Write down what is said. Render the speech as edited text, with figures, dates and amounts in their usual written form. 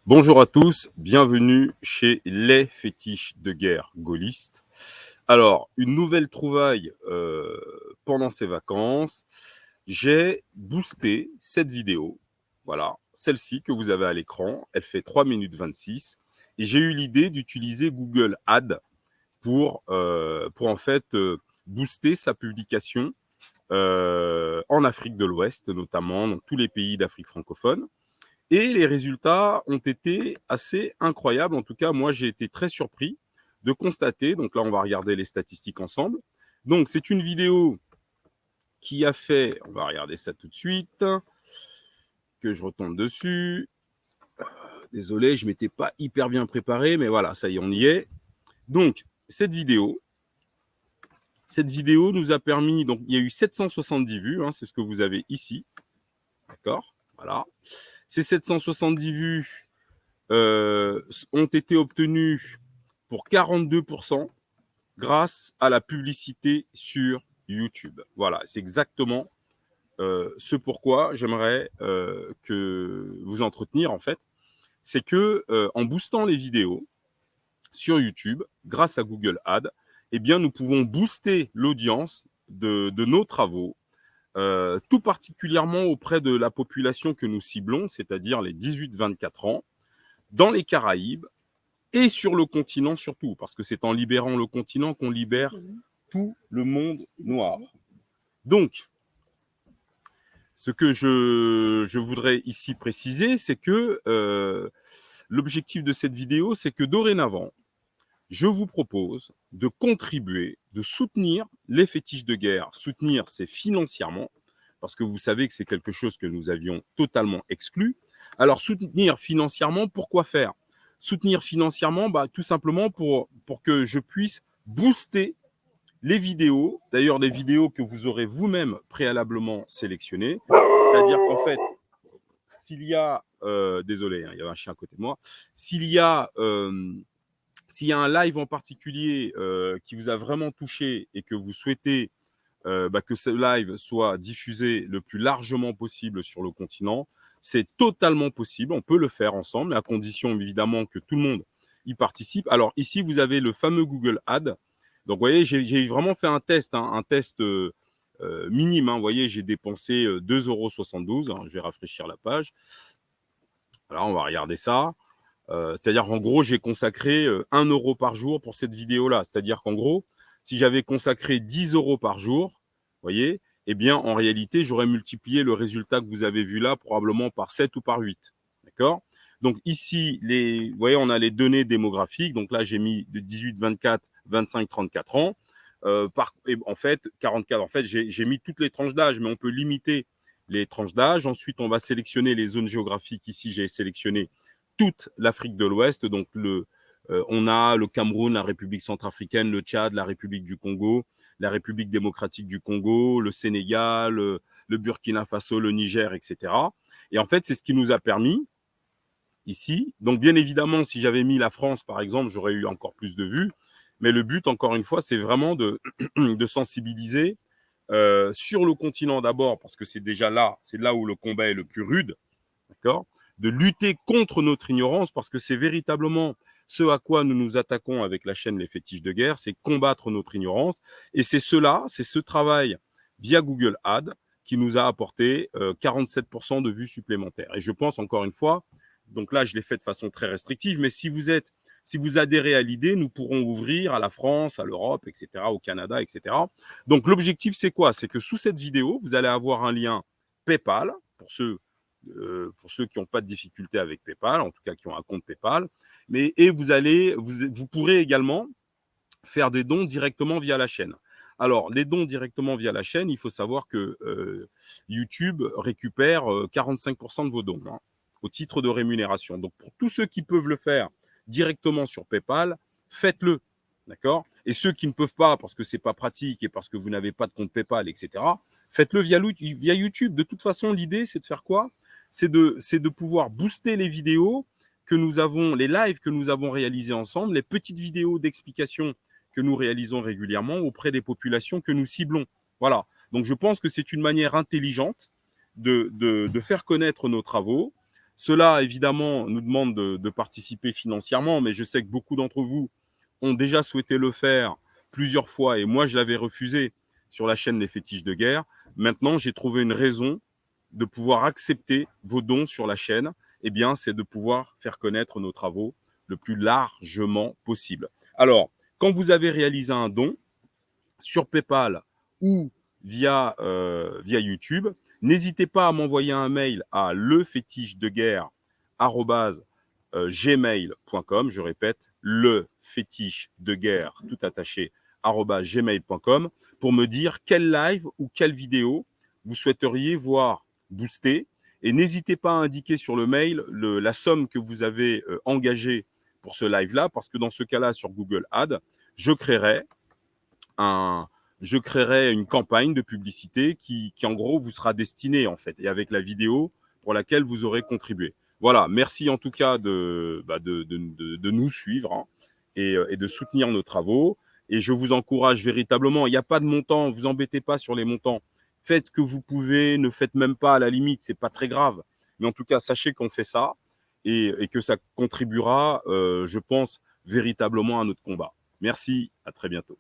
Bonjour à tous, bienvenue chez les fétiches de guerre gaullistes. Alors, une nouvelle trouvaille pendant ces vacances. J'ai boosté cette vidéo, voilà, celle-ci que vous avez à l'écran. Elle fait 3 minutes 26 et j'ai eu l'idée d'utiliser Google Ads pour en fait booster sa publication en Afrique de l'Ouest, notamment dans tous les pays d'Afrique francophone. Et les résultats ont été assez incroyables. En tout cas, moi, j'ai été très surpris de constater. Donc là, on va regarder les statistiques ensemble. Donc, c'est une vidéo qui a fait, on va regarder ça tout de suite, que je retombe dessus. Désolé, je ne m'étais pas hyper bien préparé, mais voilà, ça y est, on y est. Donc, cette vidéo nous a permis, donc il y a eu 770 vues, c'est ce que vous avez ici. D'accord. Voilà. Ces 770 vues ont été obtenus pour 42% grâce à la publicité sur YouTube. Voilà, c'est exactement ce pourquoi j'aimerais que vous entretenir en fait. C'est que en boostant les vidéos sur YouTube, grâce à Google Ads, eh bien, nous pouvons booster l'audience de nos travaux, tout particulièrement auprès de la population que nous ciblons, c'est-à-dire les 18-24 ans, dans les Caraïbes, et sur le continent surtout, parce que c'est en libérant le continent qu'on libère tout le monde noir. Donc, ce que je voudrais ici préciser, c'est que l'objectif de cette vidéo, c'est que dorénavant, je vous propose de contribuer, de soutenir les fétiches de guerre. Soutenir, c'est financièrement, parce que vous savez que c'est quelque chose que nous avions totalement exclu. Alors, soutenir financièrement, pourquoi faire? Soutenir financièrement, tout simplement pour que je puisse booster les vidéos, d'ailleurs des vidéos que vous aurez vous-même préalablement sélectionnées. C'est-à-dire qu'en fait, s'il y a, désolé, il y avait un chien à côté de moi, s'il y a un live en particulier qui vous a vraiment touché et que vous souhaitez que ce live soit diffusé le plus largement possible sur le continent, c'est totalement possible. On peut le faire ensemble, mais à condition évidemment que tout le monde y participe. Alors ici, vous avez le fameux Google Ads. Donc, vous voyez, j'ai vraiment fait un test, un test minime. Vous voyez, j'ai dépensé 2,72 €. Je vais rafraîchir la page. Alors, on va regarder ça. C'est-à-dire qu'en gros, j'ai consacré 1 € par jour pour cette vidéo-là. C'est-à-dire qu'en gros, si j'avais consacré 10 € par jour, vous voyez, eh bien, en réalité, j'aurais multiplié le résultat que vous avez vu là probablement par 7 ou par 8. D'accord? Donc ici, vous voyez, on a les données démographiques. Donc là, j'ai mis de 18, 24, 25, 34 ans. En fait, 44, en fait, j'ai mis toutes les tranches d'âge, mais on peut limiter les tranches d'âge. Ensuite, on va sélectionner les zones géographiques. Ici, j'ai sélectionné toute l'Afrique de l'Ouest. Donc, on a le Cameroun, la République centrafricaine, le Tchad, la République du Congo, la République démocratique du Congo, le Sénégal, le Burkina Faso, le Niger, etc. Et en fait, c'est ce qui nous a permis ici. Donc, bien évidemment, si j'avais mis la France, par exemple, j'aurais eu encore plus de vues. Mais le but, encore une fois, c'est vraiment de sensibiliser sur le continent d'abord, parce que c'est déjà là, c'est là où le combat est le plus rude, d'accord, de lutter contre notre ignorance, parce que c'est véritablement ce à quoi nous nous attaquons avec la chaîne Les Fétiches de Guerre, c'est combattre notre ignorance. Et c'est ce travail via Google Ads qui nous a apporté 47% de vues supplémentaires. Et je pense, encore une fois, donc là, je l'ai fait de façon très restrictive, mais si vous adhérez à l'idée, nous pourrons ouvrir à la France, à l'Europe, etc., au Canada, etc. Donc l'objectif, c'est quoi? C'est que sous cette vidéo, vous allez avoir un lien PayPal pour ceux qui n'ont pas de difficulté avec PayPal, en tout cas qui ont un compte PayPal. Et vous pourrez également faire des dons directement via la chaîne. Alors, les dons directement via la chaîne, il faut savoir que YouTube récupère 45% de vos dons au titre de rémunération. Donc, pour tous ceux qui peuvent le faire directement sur PayPal, faites-le. D'accord? Et ceux qui ne peuvent pas, parce que ce n'est pas pratique et parce que vous n'avez pas de compte PayPal, etc., faites-le via YouTube. De toute façon, l'idée, c'est de faire quoi? C'est de pouvoir booster les vidéos que nous avons, les lives que nous avons réalisés ensemble, les petites vidéos d'explication que nous réalisons régulièrement auprès des populations que nous ciblons. Voilà. Donc, je pense que c'est une manière intelligente de faire connaître nos travaux, Cela, évidemment, nous demande de participer financièrement, mais je sais que beaucoup d'entre vous ont déjà souhaité le faire plusieurs fois, et moi, je l'avais refusé sur la chaîne Les Fétiches de Guerre. Maintenant, j'ai trouvé une raison de pouvoir accepter vos dons sur la chaîne. Eh bien, c'est de pouvoir faire connaître nos travaux le plus largement possible. Alors, quand vous avez réalisé un don sur PayPal ou via YouTube, n'hésitez pas à m'envoyer un mail à lefétichedeguerre@gmail.com. Je répète, lefétichedeguerre, tout attaché, @gmail.com, pour me dire quel live ou quelle vidéo vous souhaiteriez voir booster. Et n'hésitez pas à indiquer sur le mail la somme que vous avez engagée pour ce live-là, parce que dans ce cas-là, sur Google Ads, je créerai un, je créerai une campagne de publicité qui, en gros, vous sera destinée, en fait, et avec la vidéo pour laquelle vous aurez contribué. Voilà, merci en tout cas de nous suivre, hein, et de soutenir nos travaux. Et je vous encourage véritablement, il n'y a pas de montant, vous embêtez pas sur les montants. Faites ce que vous pouvez, ne faites même pas à la limite, c'est pas très grave. Mais en tout cas, sachez qu'on fait ça et que ça contribuera, je pense, véritablement à notre combat. Merci, à très bientôt.